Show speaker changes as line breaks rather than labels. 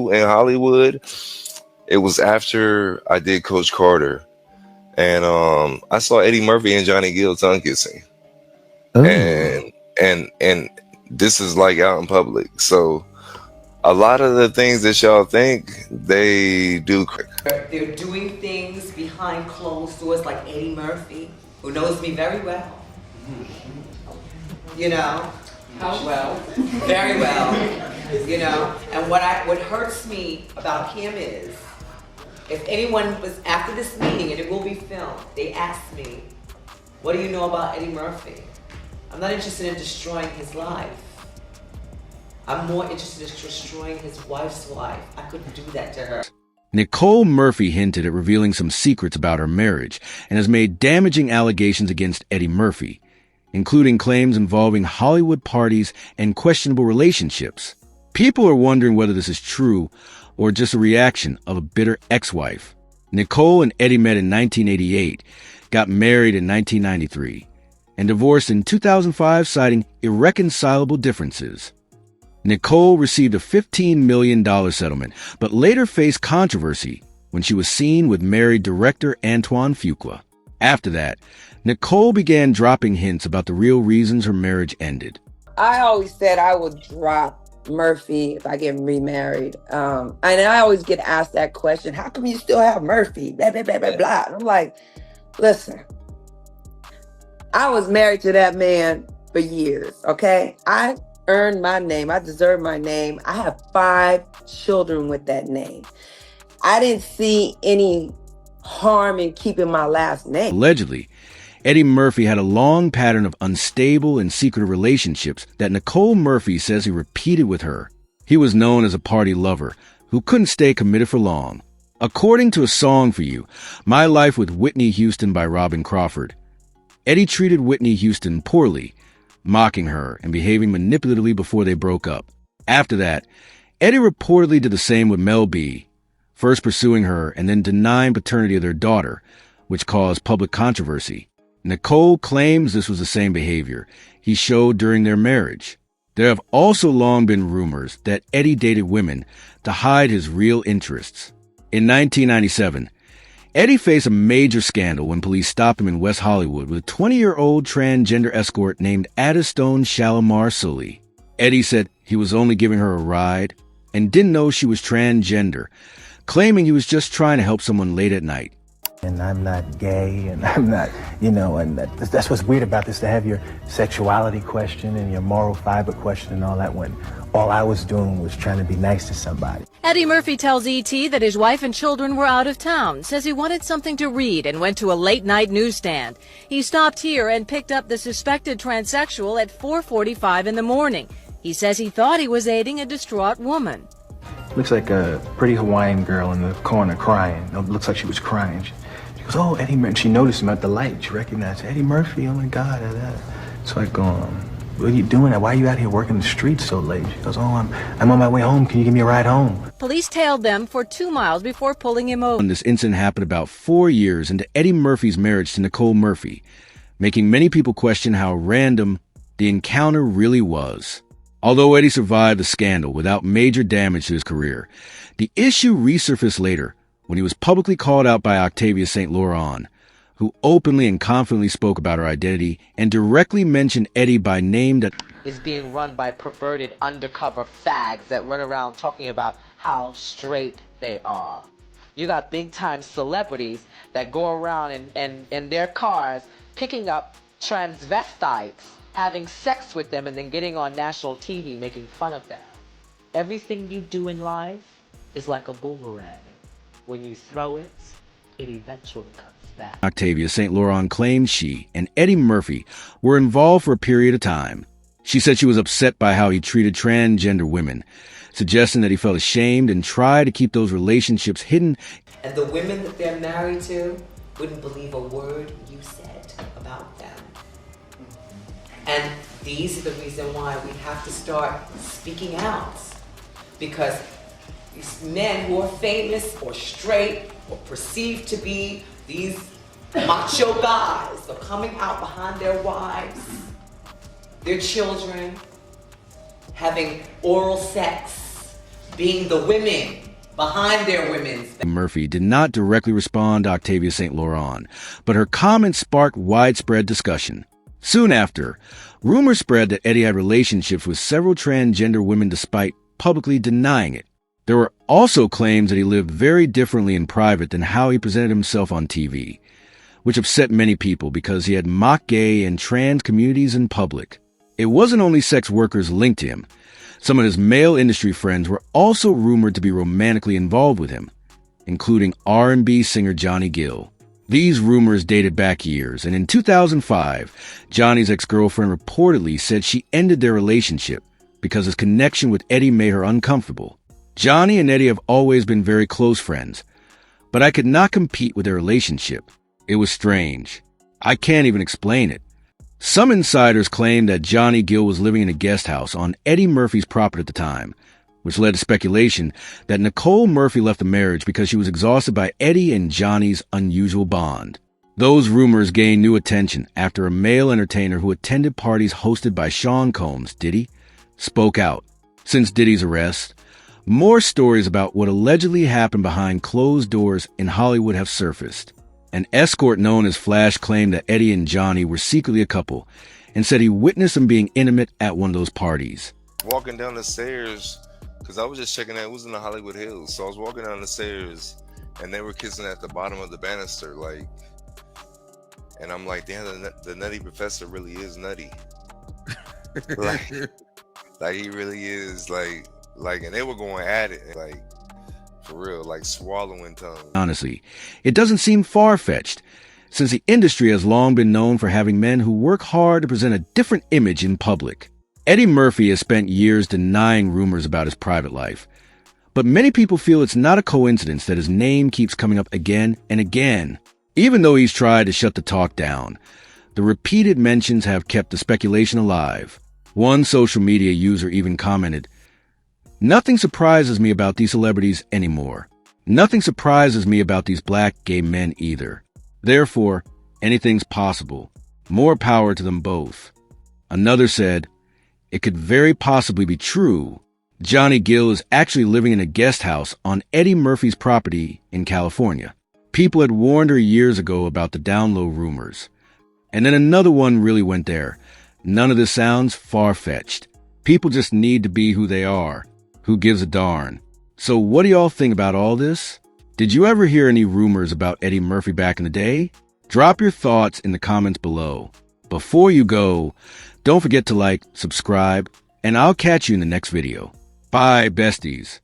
school in Hollywood. It was after I did Coach Carter, and I saw Eddie Murphy and Johnny Gill tongue kissing,
Oh,
and this is like out in public. So a lot of the things that y'all think they do.
They're doing things behind closed doors, like Eddie Murphy, who knows me very well. You know, how well? Very well. You know, and what hurts me about him is, if anyone was after this meeting, and it will be filmed, they asked me, "What do you know about Eddie Murphy?" I'm not interested in destroying his life. I'm more interested in destroying his wife's life. I couldn't do that to her.
Nicole Murphy hinted at revealing some secrets about her marriage and has made damaging allegations against Eddie Murphy, including claims involving Hollywood parties and questionable relationships. People are wondering whether this is true or just a reaction of a bitter ex-wife. Nicole and Eddie met in 1988, got married in 1993, and divorced in 2005, citing irreconcilable differences. Nicole received a $15 million settlement, but later faced controversy when she was seen with married director Antoine Fuqua. After that, Nicole began dropping hints about the real reasons her marriage ended.
I always said I would drop Murphy if I get remarried. And I always get asked that question, how come you still have Murphy? Blah, blah, blah, blah, blah. And I'm like, listen, I was married to that man for years, okay? I earned my name. I deserve my name. I have 5 children with that name. I didn't see any harm in keeping my last name.
Allegedly, Eddie Murphy had a long pattern of unstable and secretive relationships that Nicole Murphy says he repeated with her. He was known as a party lover who couldn't stay committed for long. According to A Song for You, My Life with Whitney Houston by Robin Crawford, Eddie treated Whitney Houston poorly, mocking her and behaving manipulatively before they broke up. After that, Eddie reportedly did the same with Mel B, first pursuing her and then denying paternity of their daughter, which caused public controversy. Nicole claims this was the same behavior he showed during their marriage. There have also long been rumors that Eddie dated women to hide his real interests. In 1997, Eddie faced a major scandal when police stopped him in West Hollywood with a 20-year-old transgender escort named Addistone Shalimar Sully. Eddie said he was only giving her a ride and didn't know she was transgender, claiming he was just trying to help someone late at night.
and I'm not gay, and I'm not, and that's what's weird about this, to have your sexuality question and your moral fiber question and all that, when all I was doing was trying to be nice to somebody.
Eddie Murphy tells E.T. that his wife and children were out of town, says he wanted something to read and went to a late-night newsstand. He stopped here and picked up the suspected transsexual at 4:45 in the morning. He says he thought he was aiding a distraught woman.
Looks like a pretty Hawaiian girl in the corner crying. It looks like she was crying. She goes, "Oh, Eddie Murphy." She noticed him at the light. She recognized Eddie Murphy. Oh my God. So I go, "What are you doing? Why are you out here working the streets so late?" She goes, "Oh, I'm on my way home. Can you give me a ride home?"
Police tailed them for 2 miles before pulling him over.
This incident happened about 4 years into Eddie Murphy's marriage to Nicole Murphy, making many people question how random the encounter really was. Although Eddie survived the scandal without major damage to his career, the issue resurfaced later when he was publicly called out by Octavia St. Laurent, who openly and confidently spoke about her identity and directly mentioned Eddie by name that
is being run by perverted undercover fags that run around talking about how straight they are. You got big-time celebrities that go around in their cars picking up transvestites, having sex with them, and then getting on national TV making fun of them. Everything you do in life is like a boomerang. When you throw it, it eventually comes back.
Octavia St. Laurent claimed she and Eddie Murphy were involved for a period of time. She said she was upset by how he treated transgender women, suggesting that he felt ashamed and tried to keep those relationships hidden.
And the women that they're married to wouldn't believe a word you said about them. And these are the reason why we have to start speaking out. Because these men who are famous or straight or perceived to be these macho guys are coming out behind their wives, their children, having oral sex, being the women behind their women's back.
Murphy did not directly respond to Octavia St. Laurent, but her comments sparked widespread discussion. Soon after, rumors spread that Eddie had relationships with several transgender women despite publicly denying it. There were also claims that he lived very differently in private than how he presented himself on TV, which upset many people because he had mocked gay and trans communities in public. It wasn't only sex workers linked to him. Some of his male industry friends were also rumored to be romantically involved with him, including R&B singer Johnny Gill. These rumors dated back years, and in 2005, Johnny's ex-girlfriend reportedly said she ended their relationship because his connection with Eddie made her uncomfortable. Johnny and Eddie have always been very close friends, but I could not compete with their relationship. It was strange. I can't even explain it. Some insiders claim that Johnny Gill was living in a guest house on Eddie Murphy's property at the time, which led to speculation that Nicole Murphy left the marriage because she was exhausted by Eddie and Johnny's unusual bond. Those rumors gained new attention after a male entertainer who attended parties hosted by Sean Combs, Diddy, spoke out. Since Diddy's arrest, more stories about what allegedly happened behind closed doors in Hollywood have surfaced. An escort known as Flash claimed that Eddie and Johnny were secretly a couple and said he witnessed them being intimate at one of those parties.
Walking down the stairs, because I was just checking out, it was in the Hollywood Hills. So I was walking down the stairs and they were kissing at the bottom of the banister, like, and I'm like, damn, the nutty professor really is nutty. like he really is, like, and they were going at it, like, for real, like swallowing tongue.
Honestly, it doesn't seem far-fetched, since the industry has long been known for having men who work hard to present a different image in public. Eddie Murphy has spent years denying rumors about his private life, but many people feel it's not a coincidence that his name keeps coming up again and again. Even though he's tried to shut the talk down, the repeated mentions have kept the speculation alive. One social media user even commented, "Nothing surprises me about these celebrities anymore. Nothing surprises me about these black gay men either. Therefore, anything's possible. More power to them both." Another said, "It could very possibly be true. Johnny Gill is actually living in a guest house on Eddie Murphy's property in California. People had warned her years ago about the down low rumors." And then another one really went there. "None of this sounds far-fetched. People just need to be who they are. Who gives a darn?" So what do y'all think about all this? Did you ever hear any rumors about Eddie Murphy back in the day? Drop your thoughts in the comments below. Before you go, don't forget to like, subscribe, and I'll catch you in the next video. Bye, besties.